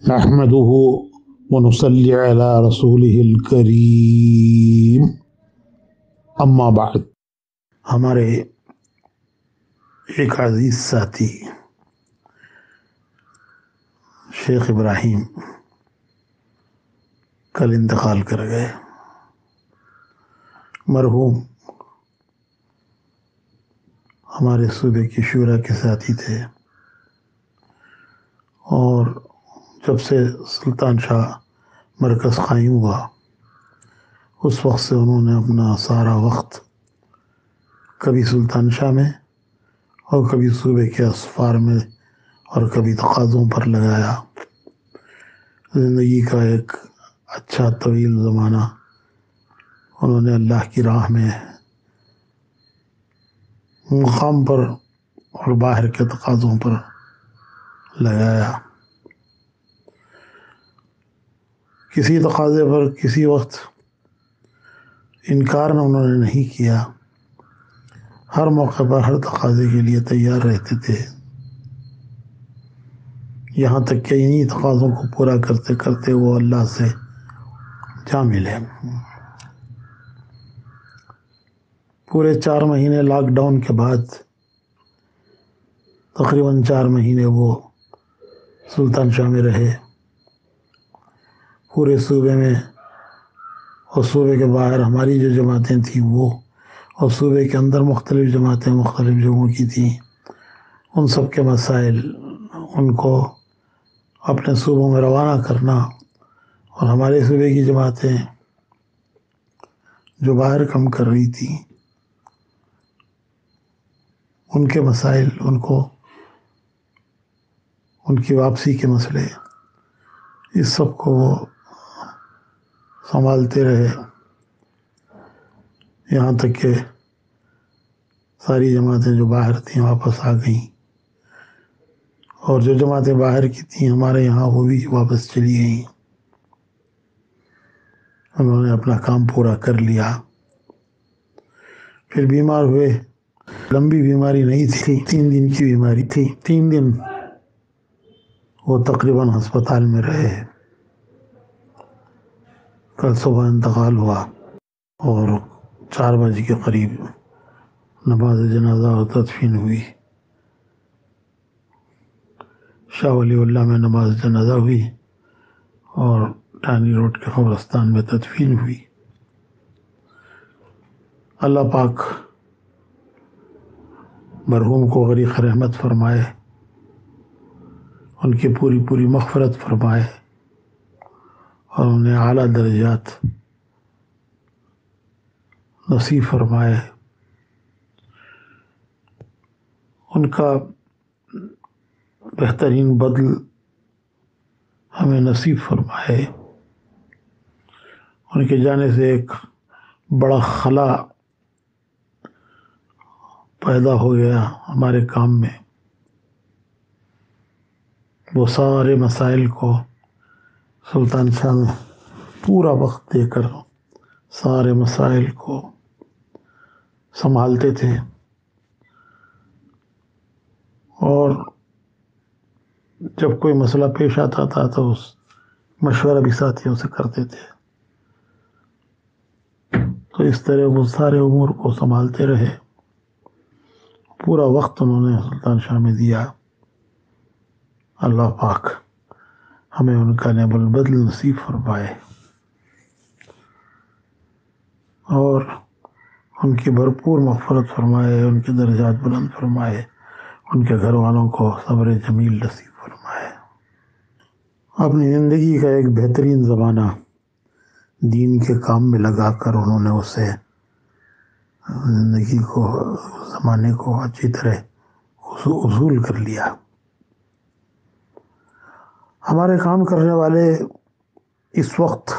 نحمده ونصلي على رسوله الكريم اما بعد۔ ہمارے ایک عزیز ساتھی شیخ ابراہیم کل انتقال کر گئے۔ مرحوم ہمارے صوبے کی شورا کے ساتھی تھے، اور جب سے سلطان شاہ مرکز قائم ہوا اس وقت سے انہوں نے اپنا سارا وقت کبھی سلطان شاہ میں اور کبھی صوبے کے اسفار میں اور کبھی تقاضوں پر لگایا۔ زندگی کا ایک اچھا طویل زمانہ انہوں نے اللہ کی راہ میں مقام پر اور باہر کے تقاضوں پر لگایا۔ کسی تقاضے پر کسی وقت انکار انہوں نے نہیں کیا، ہر موقع پر ہر تقاضے کے لیے تیار رہتے تھے، یہاں تک کہ انہی تقاضوں کو پورا کرتے کرتے وہ اللہ سے جا ملے۔ پورے 4 مہینے لاک ڈاؤن کے بعد تقریباً 4 مہینے وہ سلطان شاہ میں رہے۔ پورے صوبے میں اور صوبے کے باہر ہماری جو جماعتیں تھیں وہ، اور صوبے کے اندر مختلف جماعتیں مختلف جگہوں کی تھیں، ان سب کے مسائل ان کو اپنے صوبوں میں روانہ کرنا، اور ہمارے صوبے کی جماعتیں جو باہر کم کر رہی تھیں ان کے مسائل، ان کو ان کی واپسی کے مسئلے، اس سب کو وہ سنبھالتے رہے، یہاں تک کہ ساری جماعتیں جو باہر تھیں واپس آ گئیں، اور جو جماعتیں باہر کی تھیں ہمارے یہاں وہ بھی واپس چلی گئیں۔ انہوں نے اپنا کام پورا کر لیا۔ پھر بیمار ہوئے، لمبی بیماری نہیں تھی، 3 دن کی بیماری تھی۔ 3 دن وہ تقریباً ہسپتال میں رہے۔ کل صبح انتقال ہوا، اور 4 بجے کے قریب نماز جنازہ اور تدفین ہوئی۔ شاہ ولی اللہ میں نماز جنازہ ہوئی اور ٹانی روڈ کے قبرستان میں تدفین ہوئی۔ اللہ پاک مرحوم کو غریق رحمت فرمائے، ان کی پوری مغفرت فرمائے، اور انہیں اعلیٰ درجات نصیب فرمائے، ان کا بہترین بدل ہمیں نصیب فرمائے۔ ان کے جانے سے ایک بڑا خلا پیدا ہو گیا ہمارے کام میں۔ وہ سارے مسائل کو سلطان شاہ میں پورا وقت دے کر سارے مسائل کو سنبھالتے تھے، اور جب کوئی مسئلہ پیش آتا تھا تو اس مشورہ بھی ساتھیوں سے کرتے تھے۔ تو اس طرح وہ سارے امور کو سنبھالتے رہے، پورا وقت انہوں نے سلطان شاہ میں دیا۔ اللہ پاک ہمیں ان کا نعم البدل نصیب فرمائے، اور ان کی بھرپور مغفرت فرمائے، ان کے درجات بلند فرمائے، ان کے گھر والوں کو صبر جمیل نصیب فرمائے۔ اپنی زندگی کا ایک بہترین زمانہ دین کے کام میں لگا کر انہوں نے اسے زندگی کو، زمانے کو اچھی طرح اصول کر لیا۔ ہمارے کام کرنے والے اس وقت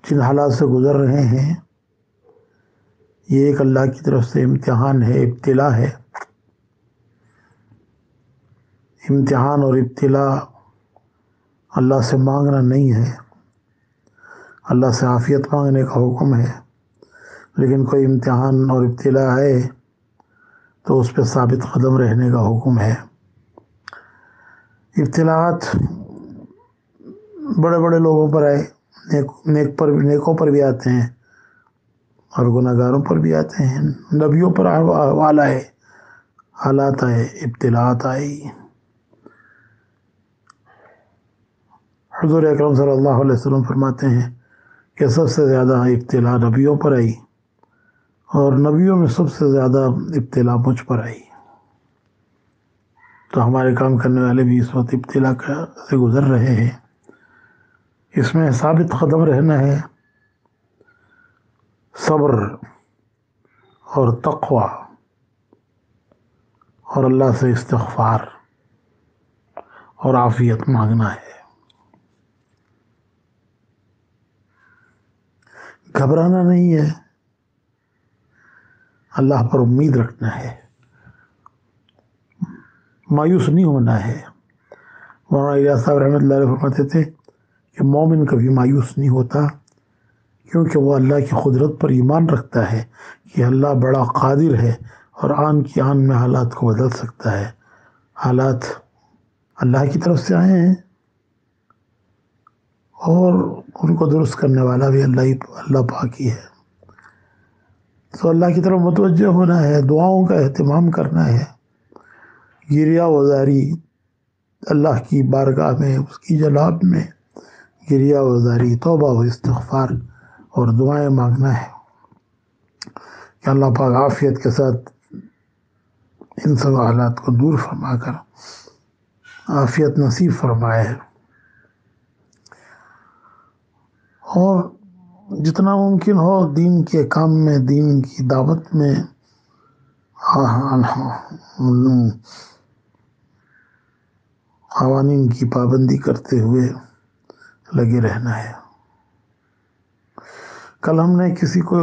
جن حالات سے گزر رہے ہیں، یہ ایک اللہ کی طرف سے امتحان ہے، ابتلا ہے۔ امتحان اور ابتلا اللہ سے مانگنا نہیں ہے، اللہ سے عافیت مانگنے کا حکم ہے، لیکن کوئی امتحان اور ابتلا ہے تو اس پہ ثابت قدم رہنے کا حکم ہے۔ ابتلاعات بڑے بڑے لوگوں پر آئے، نیکوں پر بھی آتے ہیں اور گناہگاروں پر بھی آتے ہیں، نبیوں پر احوال آئے، حالات آئے، ابتلاعات آئی۔ حضور اکرم صلی اللہ علیہ وسلم فرماتے ہیں کہ سب سے زیادہ ابتلا نبیوں پر آئی اور نبیوں میں سب سے زیادہ ابتلا مجھ پر آئی۔ تو ہمارے کام کرنے والے بھی اس وقت ابتلا سے گزر رہے ہیں، اس میں ثابت قدم رہنا ہے، صبر اور تقوی اور اللہ سے استغفار اور عافیت مانگنا ہے، گھبرانا نہیں ہے، اللہ پر امید رکھنا ہے، مایوس نہیں ہونا ہے۔ مولانا الیاس صاحب رحمۃ اللہ علیہ فرماتے تھے کہ مومن کبھی مایوس نہیں ہوتا، کیونکہ وہ اللہ کی قدرت پر ایمان رکھتا ہے کہ اللہ بڑا قادر ہے اور آن کی آن میں حالات کو بدل سکتا ہے، حالات اللہ کی طرف سے آئے ہیں اور ان کو درست کرنے والا بھی اللہ پاک ہی ہے۔ تو اللہ کی طرف متوجہ ہونا ہے، دعاؤں کا اہتمام کرنا ہے، گریہ وزاری اللہ کی بارگاہ میں، اس کی جناب میں گریہ وزاری، توبہ و استغفار اور دعائیں مانگنا ہے کہ اللہ پاک عافیت کے ساتھ ان سب حالات کو دور فرما کر عافیت نصیب فرمائے، اور جتنا ممکن ہو دین کے کام میں، دین کی دعوت میں قوانین کی پابندی کرتے ہوئے لگے رہنا ہے۔ کل ہم نے کسی کو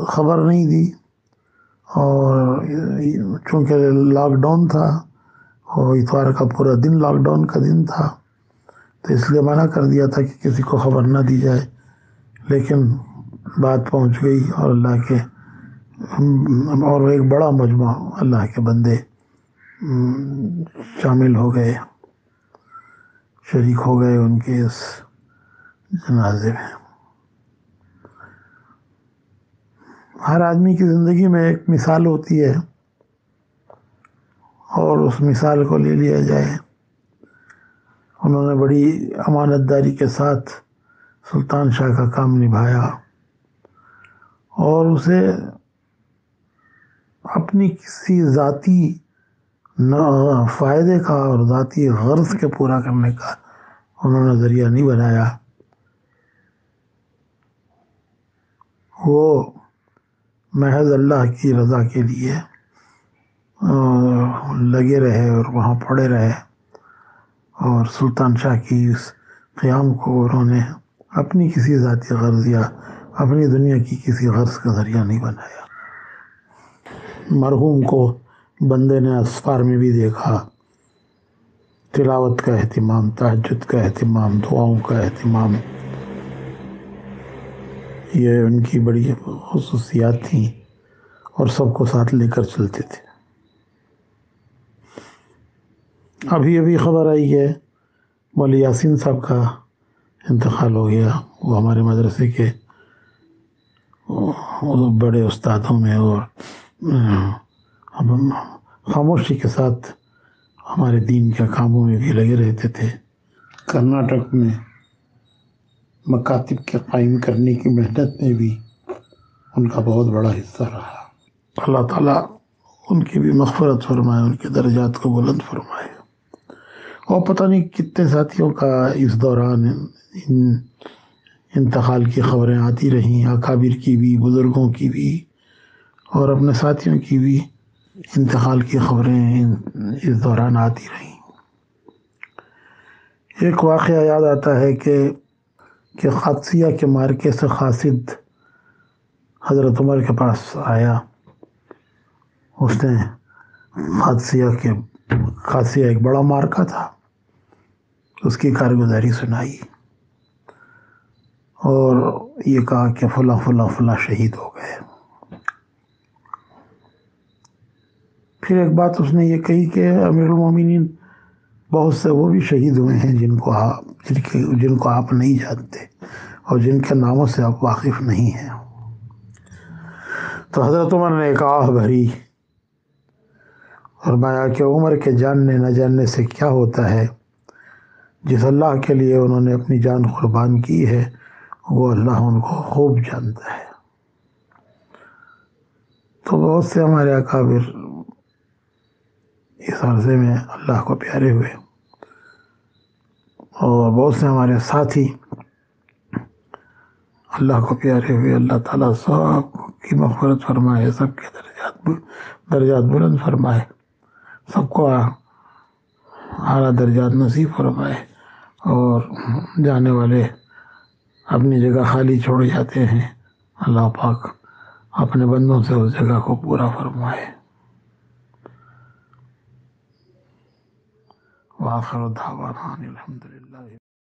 خبر نہیں دی، اور چونکہ لاک ڈاؤن تھا اور اتوار کا پورا دن لاک ڈاؤن کا دن تھا، تو اس لیے منع کر دیا تھا کہ کسی کو خبر نہ دی جائے، لیکن بات پہنچ گئی اور اللہ کے اور ایک بڑا مجمع اللہ کے بندے شامل ہو گئے، شریک ہو گئے ان کے اس جنازے میں۔ ہر آدمی کی زندگی میں ایک مثال ہوتی ہے اور اس مثال کو لے لیا جائے۔ انہوں نے بڑی امانت داری کے ساتھ سلطان شاہ کا کام نبھایا اور اسے اپنی کسی ذاتی فائدے کا اور ذاتی غرض کے پورا کرنے کا انہوں نے ذریعہ نہیں بنایا، وہ محض اللہ کی رضا کے لیے لگے رہے اور وہاں پڑے رہے، اور سلطان شاہ کی اس قیام کو انہوں نے اپنی کسی ذاتی غرض یا اپنی دنیا کی کسی غرض کا ذریعہ نہیں بنایا۔ مرحوم کو بندے نے اسفار میں بھی دیکھا، تلاوت کا اہتمام، تہجد کا اہتمام، دعاؤں کا اہتمام، یہ ان کی بڑی خصوصیات تھیں اور سب کو ساتھ لے کر چلتے تھے۔ ابھی خبر آئی ہے مولوی یاسین صاحب کا انتقال ہو گیا، وہ ہمارے مدرسے کے بڑے استادوں میں اور خاموشی کے ساتھ ہمارے دین کے کاموں میں بھی لگے رہتے تھے۔ کرناٹک میں مکاتب کے قائم کرنے کی محنت میں بھی ان کا بہت بڑا حصہ رہا۔ اللہ تعالیٰ ان کی بھی مغفرت فرمائے، ان کے درجات کو بلند فرمائے۔ اور پتہ نہیں کتنے ساتھیوں کا اس دوران انتقال کی خبریں آتی رہیں، اکابر کی بھی، بزرگوں کی بھی، اور اپنے ساتھیوں کی بھی انتقال کی خبریں اس دوران آتی رہیں۔ ایک واقعہ یاد آتا ہے کہ قادسیہ کے معرکے سے قاصد حضرت عمر کے پاس آیا، اس نے قادسیہ ایک بڑا معرکہ تھا، اس کی کارگزاری سنائی اور یہ کہا کہ فلاں فلاں فلاں شہید ہو گئے۔ پھر ایک بات اس نے یہ کہی کہ امیر المومنین بہت سے وہ بھی شہید ہوئے ہیں جن کو آپ نہیں جانتے اور جن کے ناموں سے آپ واقف نہیں ہیں۔ تو حضرت عمر نے ایک آہ بھری، فرمایا کہ عمر کے جاننے نہ جاننے سے کیا ہوتا ہے، جس اللہ کے لیے انہوں نے اپنی جان قربان کی ہے وہ اللہ ان کو خوب جانتا ہے۔ تو بہت سے ہمارے اکابر اس عرصے میں اللہ کو پیارے ہوئے، اور بہت سے ہمارے ساتھی اللہ کو پیارے ہوئے۔ اللہ تعالیٰ سب کی مغفرت فرمائے، سب کے درجات بلند فرمائے، سب کو اعلیٰ درجات نصیب فرمائے، اور جانے والے اپنی جگہ خالی چھوڑ جاتے ہیں، اللہ پاک اپنے بندوں سے اس جگہ کو پورا فرمائے۔ وآخر دعوانا الحمدللہ۔